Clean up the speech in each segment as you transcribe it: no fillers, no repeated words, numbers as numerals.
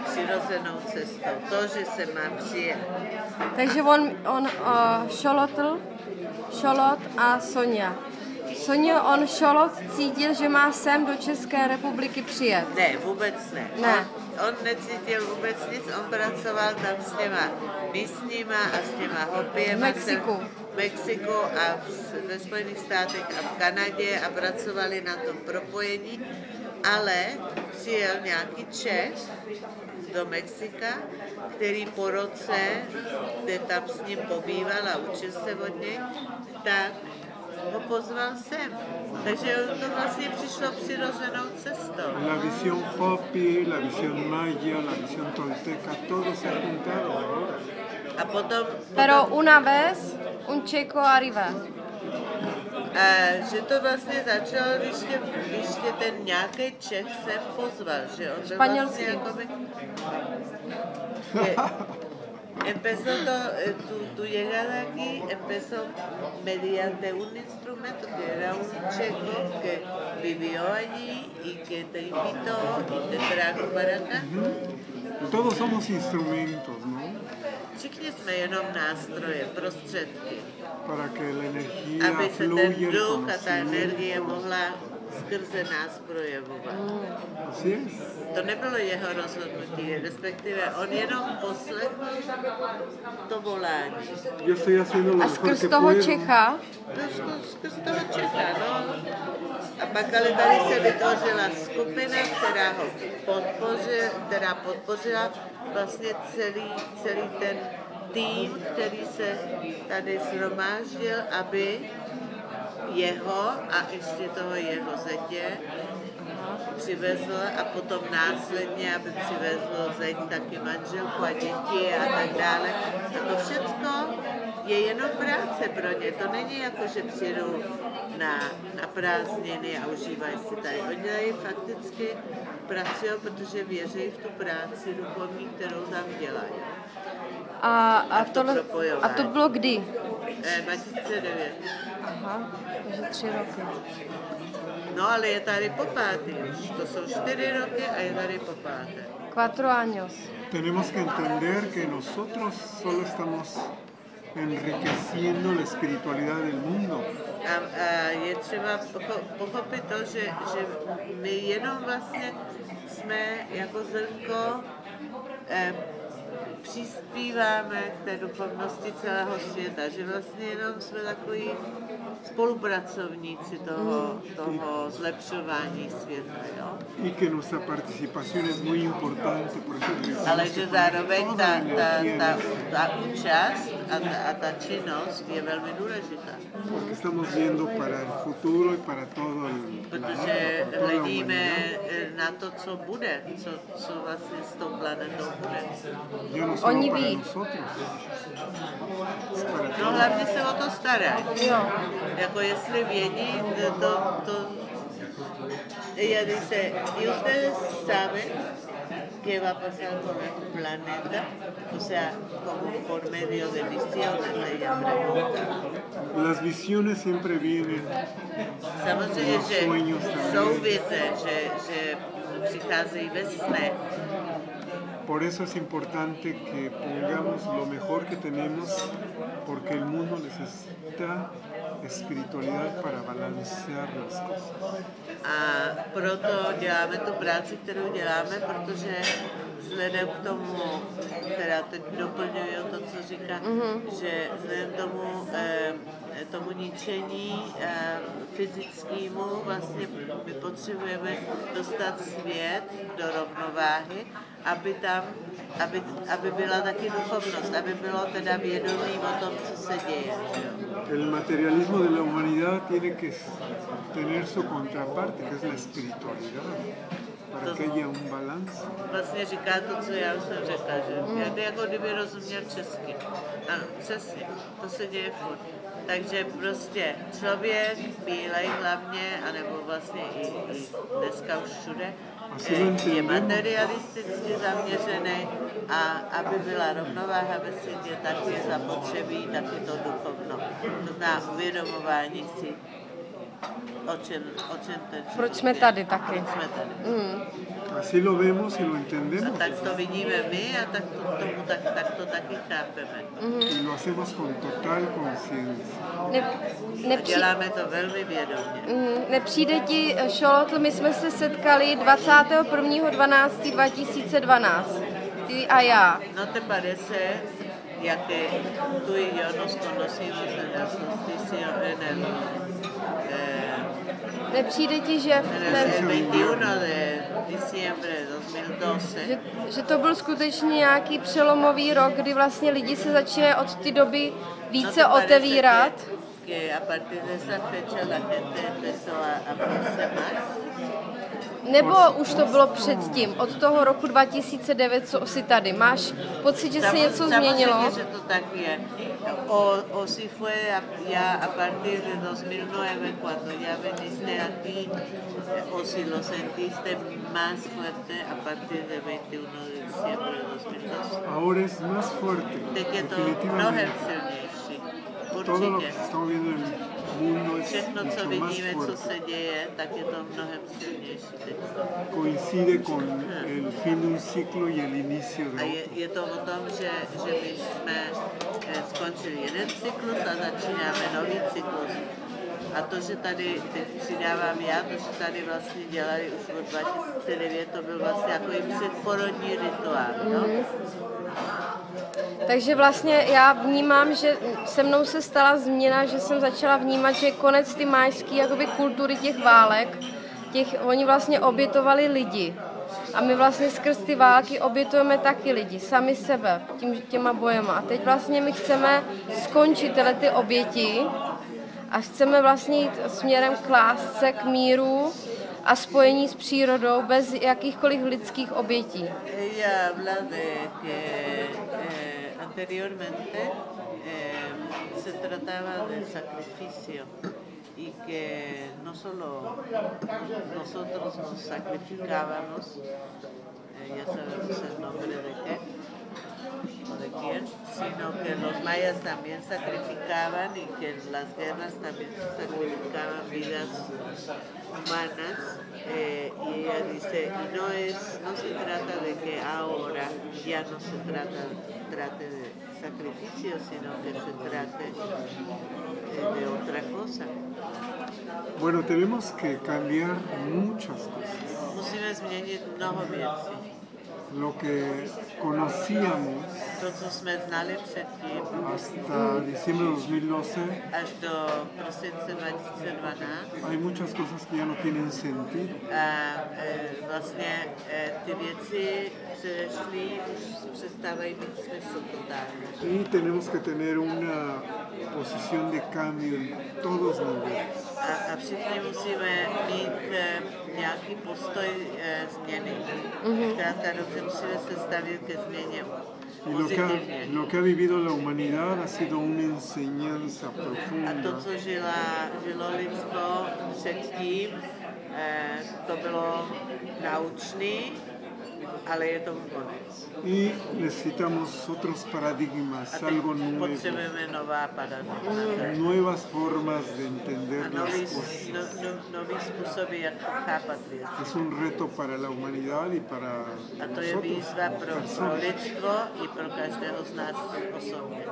přirozenou cestou. To, že se má přijet. Takže on Šolot a Sonja. Sonja, on Šolot cítil, že má sem do České republiky přijet. Ne, vůbec ne. Ne. On necítil vůbec nic, on pracoval tam s těma místníma a s těma hopiema. V Mexiku a ve Spojených státech a v Kanadě a pracovali na tom propojení, ale přijel nějaký Čech do Mexika, který po roce, kde tam s ním pobýval a učil se od něj, tak ho pozval sem. Takže to vlastně přišlo přirozenou cestou. La visión Hopi, la visión Maya, la visión Tolteca, todo se ha juntado ahora. A potom Pero una vez un chico arriba. Že to vlastně začalo, když tě ten nějaký Čech sem pozval, že on byl vlastně jakoby... Empezó tu llegada aquí, empezó mediante un instrumento que era un checo que vivió allí y que te invitó y te trajo para acá. Todos somos instrumentos, ¿no? Všichni jsme jenom nástroje, prostředky. Para que la energía aby se fluya, ten duch a ta energie mohla skrze nás projevovat. Así es. To nebylo jeho rozhodnutí, respektive on jenom poslechl to volání. Yo estoy haciendo lo A mejor skrz que toho puedo. Čecha? Skrz toho Čecha, no. A pak ale tady se vytvořila skupina, která podpořila vlastně celý ten tým, který se tady shromáždil, aby jeho a ještě toho jeho zetě přivezl a potom následně, aby přivezl zeď taky manželku a děti a tak dále. A to všecko je jenom práce pro ně. To není jako, že přijdou na prázdniny a užívají si tady. Oni tady fakticky pracují, protože věří v tu práci duchovní, kterou tam dělají. A to bylo kdy? 2009. Aha, takže 3 roky. No, ale je tady po pátý už. To jsou 4 roky a je tady po páté. 4 años. Tenemos que entender que nosotros solo estamos enriqueciendo la espiritualidad del mundo. A je třeba pochopit to, že my jenom vlastně jsme jako zrnko přispíváme k té duchovnosti celého světa, že vlastně jenom jsme takový spolupracovníci toho zlepšování světa, jo? Y que nuestra participación es muy importante, por eso Ale že zároveň ta účast a ta činnost je velmi důležitá. porque estamos viendo para el futuro y para todo el Protože hledíme na to, co bude, co vlastně s tou planetou bude. Yo no solo Oni para ví. nosotros, es para No todos. hlavně se o to starají. Jo. Jako jestli vědí, ella dice, ¿y ustedes saben qué va a pasar con el planeta? O sea, como por medio de visiones, ella pregunta. Las visiones siempre vienen, Samozřejmě, los že sueños también. jsou vize, že přicházejí ve snech. Por eso es importante que pongamos lo mejor que tenemos, porque el mundo necesita espiritualidad para balancear las cosas. A proto děláme tu práci, kterou děláme, protože vzhledem k tomu, která teď doplňuje to, co říká, že vzhledem k tomu ničení fyzickému, vlastně my potřebujeme dostat svět do rovnováhy, aby byla taky duchovnost, aby bylo teda vědomí o tom, co se děje. El materialismo de la humanidad tiene que tener su contraparte, que es la espiritualidad, para que haya un balance. Vlastně říká to, co já už jsem řekla, že jako kdyby rozuměl česky. Ano, přesně, to se děje furt. Takže prostě člověk, bílej hlavně, anebo vlastně i dneska už všude, je materialisticky zaměřený a aby byla rovnováha ve světě, tak je zapotřebí taky to duchovno. To znamená uvědomování si 80. Proč jsme tady taky? Proč jsme tady. Así lo vemos y lo A entendemos. tak to vidíme my a tak to taky chápeme. Y lo hacemos con total conciencia. Děláme to velmi vědomě. Nepřijde ti, Šolotl, my jsme se setkali 21.12.2012, ty a já. ¿No te parece, ya que tú y yo nos conocimos en el solsticio, Nepřijde ti, že en el 21 de diciembre de 2012, že to byl skutečně nějaký přelomový rok, kdy vlastně lidi se začínají od té doby více otevírat? Que a partir de esa fecha la gente empezó a abrirse más? Nebo už to bylo předtím, od toho roku 2009, co jsi tady? Máš pocit, že se něco změnilo? Samozřejmě, že to tak je. O si fue ya a partir de 2009, cuando ya viniste aquí, o si lo sentiste más fuerte a partir del 21 de diciembre de 2012. Ahora es más fuerte, De que to definitivamente. mnohem silnější. Todo lo que Určitě. estamos viendo en el mundo es Všechno, co mucho más vidíme, co fuerte. se děje, tak je to mnohem silnější teď. Coincide con el fin de un ciclo y el inicio A de otro. je to o tom, že my jsme skončili jeden cyklus a začínáme nový cyklus. A to, že tady teď přidávám já, to, že tady vlastně dělali už od 2009, to byl vlastně jako i předporodní rituál, no? Takže vlastně já vnímám, že se mnou se stala změna, že jsem začala vnímat, že konec ty májské jakoby kultury těch válek, oni vlastně obětovali lidi. A my vlastně skrz ty války obětujeme taky lidi, sami sebe, těma bojema. A teď vlastně my chceme skončit tyhle ty oběti a chceme vlastně jít směrem k lásce, k míru a spojení s přírodou bez jakýchkoliv lidských obětí. Ella habla de que anteriormente se trataba de sacrificio y que no solo nosotros nos sacrificábamos, ya sabemos el nombre de qué o de quién, sino que los mayas también sacrificaban y que en las guerras también se sacrificaban vidas humanas. Y ella dice, no se trata de que ahora ya no se trate de sacrificio, sino que se trate de otra cosa. Bueno, tenemos que cambiar muchas cosas. Musíme změnit mnoho věcí. Lo que conocíamos To, co jsme znali předtím, hasta diciembre de 2012, až do prosince 2012, hay muchas cosas que ya no tienen sentido. a vlastně ty věci předešlý už přestávají mít smysl totálně. Y tenemos que tener una posición de cambio en todos los niveles. A všichni musíme mít nějaký postoj změny. Zkrátka dobře, musíme se stavět ke změně Y pozitivně. lo que ha vivido la humanidad ha sido una enseñanza A to, profunda. co žilo lidstvo předtím, to bylo naučný, ale je tomu konec. Y necesitamos otros paradigmas, A teď algo nuevo, potřebujeme nová paradigma. nuevas formas de A entender las cosas. nový způsoby, jak chápat věci. Es un reto para la humanidad y para A to je nosotros, výzva pro personas. lidstvo i pro každého z nás osobně.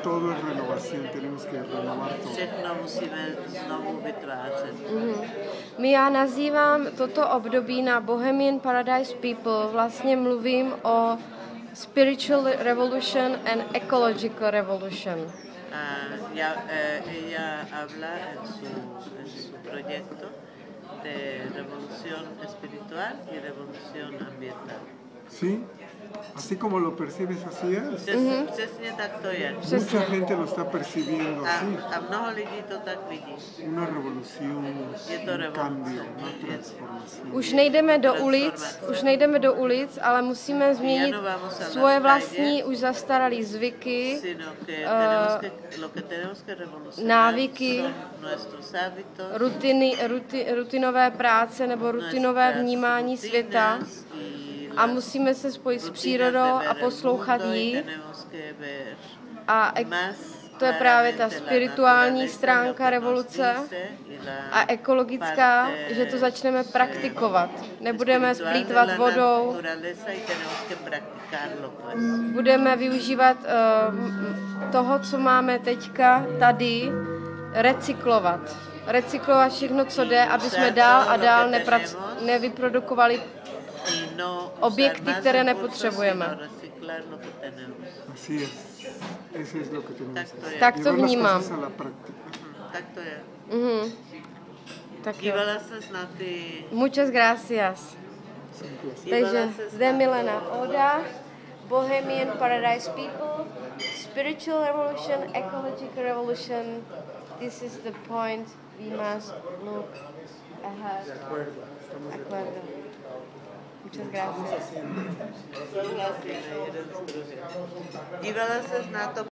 Todo es renovación, tenemos que renovar todo. Všechno musíme znovu vytvářet. Já nazývám toto období na Bohemian Paradise People, vlastně mluvím o spiritual revolution and ecological revolution. Ella habla en su proyecto de revolución espiritual y revolución ambiental. ¿Sí? Así como lo percibes, así es. Přesně tak to je. Mucha gente lo está percibiendo así. A mnoho lidí to tak vidí. Una revolución, Je to un revoluce. cambio, una transformación. Už nejdeme do ulic, ale musíme změnit svoje vlastní už zastaralé zvyky, Sino que lo que tenemos que revolucionar návyky, son nuestros hábitos, rutinové práce nebo rutinové vnímání světa a musíme se spojit s přírodou a poslouchat ji a To je právě ta spirituální stránka revoluce a ekologická, že to začneme praktikovat. Nebudeme splýtvat vodou, budeme využívat toho, co máme teďka tady, recyklovat. Recyklovat všechno, co jde, aby jsme dál a dál nevyprodukovali objekty, které nepotřebujeme. Así es. Eso es lo que tenemos que hacer. Tak to Llevar las vnímám. cosas a la práctica. Tak to je. Tak jo. Dívala ses na ty... Muchas gracias. Takže zde Milena Oda, Bohemian Paradise People, Spiritual Revolution, Ecological Revolution. This is the point we must look ahead. Acuerdo. Muchas gracias. Dívala ses na to